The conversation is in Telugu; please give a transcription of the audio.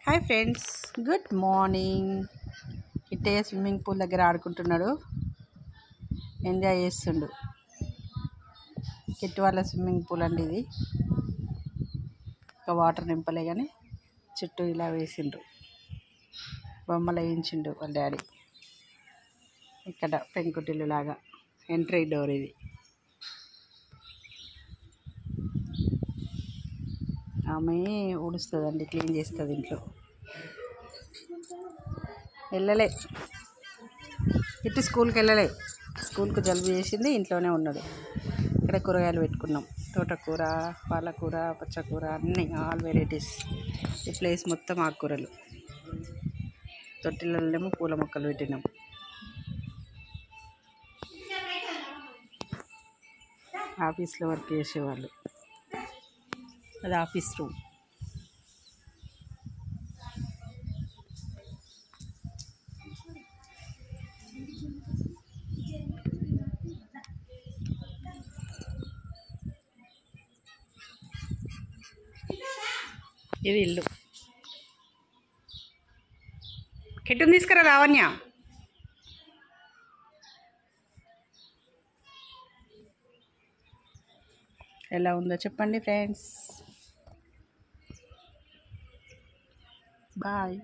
Hi friends, good morning. Kittayya swimming pool దగ్గర ఆడుకుంటున్నాడు, ఎంజాయ్ చేస్తుండు. కిట్టు వాళ్ళ స్విమ్మింగ్ పూల్ అండి ఇది. ఇంకా వాటర్ నింపలే కానీ చుట్టూ ఇలా వేసిండ్రు, బొమ్మలు వేయించిండు వాళ్ళ డాడీ. ఇక్కడ పెంకుటిల్లు లాగా ఎంట్రీ డోర్ ఇది. ఆమె ఊడుస్తుందండి, క్లీన్ చేస్తుంది ఇంట్లో. వెళ్ళలే ఇటు స్కూల్కి వెళ్ళలే, స్కూల్కి జలుబు చేసింది, ఇంట్లోనే ఉన్నాడు. ఇక్కడ కూరగాయలు పెట్టుకున్నాం, తోటకూర, పాలకూర, పచ్చకూర, అన్నీ ఆల్ వెరైటీస్. ఈ ప్లేస్ మొత్తం ఆకుకూరలు. తొట్టిళ్ళేమో పూల మొక్కలు పెట్టినాం. ఆఫీస్లో వర్క్ చేసేవాళ్ళు. అది ఆఫీస్ రూమ్. ఇది ఇల్లు. కిట్టుని తీసుకురా లావణ్య. ఎలా ఉందో చెప్పండి ఫ్రెండ్స్. బాయ్.